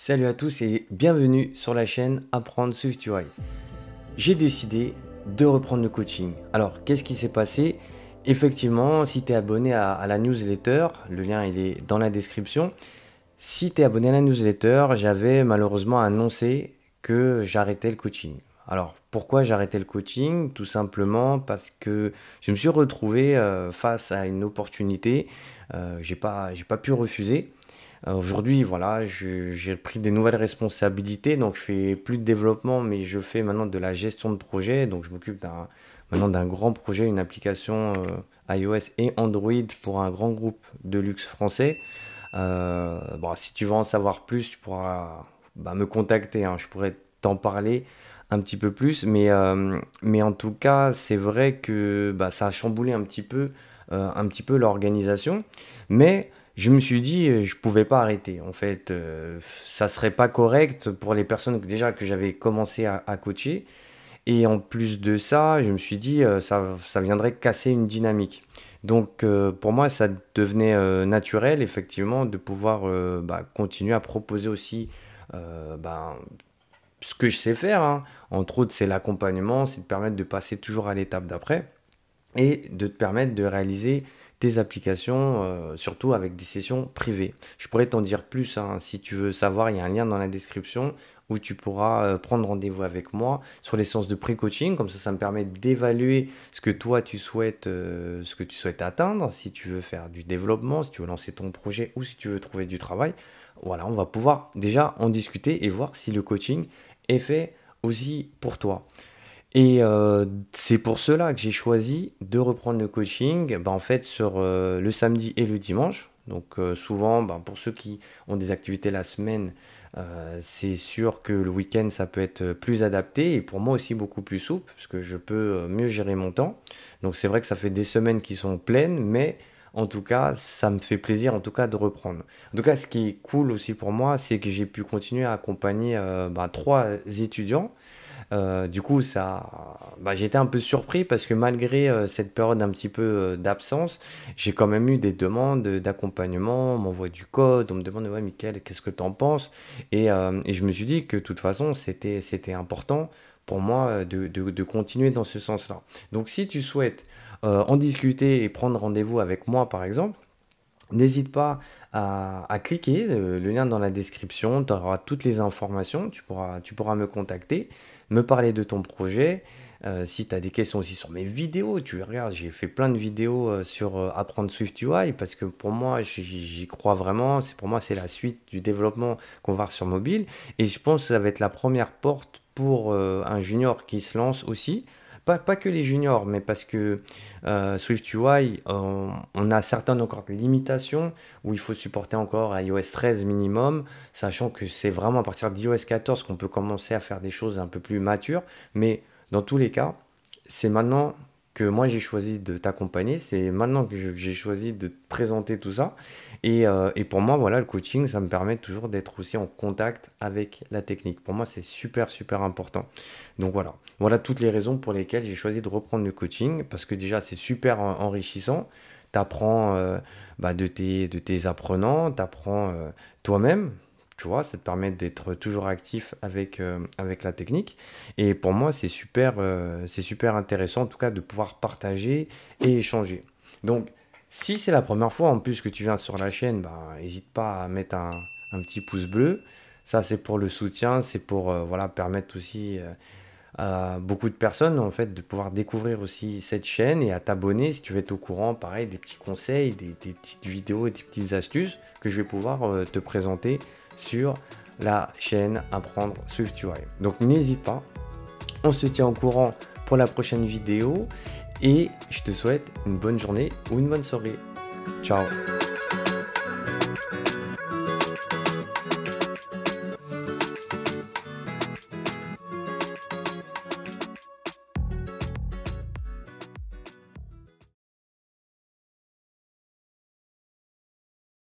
Salut à tous et bienvenue sur la chaîne Apprendre SwiftUI. J'ai décidé de reprendre le coaching. Alors, qu'est-ce qui s'est passé? Effectivement, si tu es abonné à la newsletter, le lien il est dans la description. Si tu es abonné à la newsletter, j'avais malheureusement annoncé que j'arrêtais le coaching. Alors, pourquoi j'arrêtais le coaching? Tout simplement parce que je me suis retrouvé face à une opportunité. J'ai pas pu refuser. Aujourd'hui, voilà, j'ai pris des nouvelles responsabilités, donc je fais plus de développement, mais je fais maintenant de la gestion de projet. Donc je m'occupe maintenant d'un grand projet, une application iOS et Android pour un grand groupe de luxe français. Bon, si tu veux en savoir plus, tu pourras me contacter, hein. Je pourrais t'en parler un petit peu plus, mais en tout cas, c'est vrai que ça a chamboulé un petit peu l'organisation, mais je me suis dit, je pouvais pas arrêter. En fait, ça serait pas correct pour les personnes déjà que j'avais commencé à coacher. Et en plus de ça, je me suis dit, ça viendrait casser une dynamique. Donc, pour moi, ça devenait naturel, effectivement, de pouvoir continuer à proposer aussi ce que je sais faire, hein. Entre autres, c'est l'accompagnement, c'est de permettre de passer toujours à l'étape d'après et de te permettre de réaliser tes applications, surtout avec des sessions privées. Je pourrais t'en dire plus, hein, si tu veux savoir, il y a un lien dans la description où tu pourras prendre rendez-vous avec moi sur les séances de pré-coaching. Comme ça me permet d'évaluer ce que toi tu souhaites, ce que tu souhaites atteindre, si tu veux faire du développement, si tu veux lancer ton projet ou si tu veux trouver du travail. Voilà, on va pouvoir déjà en discuter et voir si le coaching est fait aussi pour toi. Et c'est pour cela que j'ai choisi de reprendre le coaching, en fait, sur le samedi et le dimanche. Donc souvent, pour ceux qui ont des activités la semaine, c'est sûr que le week-end, ça peut être plus adapté et pour moi aussi beaucoup plus souple, parce que je peux mieux gérer mon temps. Donc c'est vrai que ça fait des semaines qui sont pleines, mais en tout cas, ça me fait plaisir en tout cas de reprendre. En tout cas, ce qui est cool aussi pour moi, c'est que j'ai pu continuer à accompagner 3 étudiants. Du coup, j'ai été un peu surpris parce que malgré cette période un petit peu d'absence, j'ai quand même eu des demandes d'accompagnement. On m'envoie du code, on me demande, ouais, Mickaël, qu'est-ce que tu en penses? Et je me suis dit que de toute façon, c'était important pour moi de continuer dans ce sens-là. Donc, si tu souhaites en discuter et prendre rendez-vous avec moi, par exemple, n'hésite pas à cliquer le lien dans la description, tu auras toutes les informations, tu pourras me contacter, me parler de ton projet. Si tu as des questions aussi sur mes vidéos, tu regardes, j'ai fait plein de vidéos sur apprendre SwiftUI parce que pour moi, j'y crois vraiment. Pour moi, c'est la suite du développement qu'on va voir sur mobile. Et je pense que ça va être la première porte pour un junior qui se lance aussi. Pas que les juniors, mais parce que SwiftUI, on a certaines encore limitations où il faut supporter encore iOS 13 minimum, sachant que c'est vraiment à partir d'iOS 14 qu'on peut commencer à faire des choses un peu plus matures. Mais dans tous les cas, c'est maintenant que moi j'ai choisi de t'accompagner, c'est maintenant que j'ai choisi de te présenter tout ça. Et pour moi, voilà, le coaching, ça me permet toujours d'être aussi en contact avec la technique. Pour moi, c'est super, super important. Donc voilà toutes les raisons pour lesquelles j'ai choisi de reprendre le coaching, parce que déjà, c'est super enrichissant. Tu apprends de tes apprenants, tu apprends toi-même. Tu vois, ça te permet d'être toujours actif avec la technique. Et pour moi, c'est super intéressant, en tout cas, de pouvoir partager et échanger. Donc, si c'est la première fois en plus que tu viens sur la chaîne, n'hésite pas à mettre un petit pouce bleu. Ça, c'est pour le soutien, c'est pour voilà, permettre aussi à beaucoup de personnes en fait de pouvoir découvrir aussi cette chaîne et à t'abonner si tu veux être au courant, pareil, des petits conseils, des petites vidéos et des petites astuces que je vais pouvoir te présenter sur la chaîne Apprendre SwiftUI. Donc n'hésite pas, on se tient au courant pour la prochaine vidéo et je te souhaite une bonne journée ou une bonne soirée. Ciao.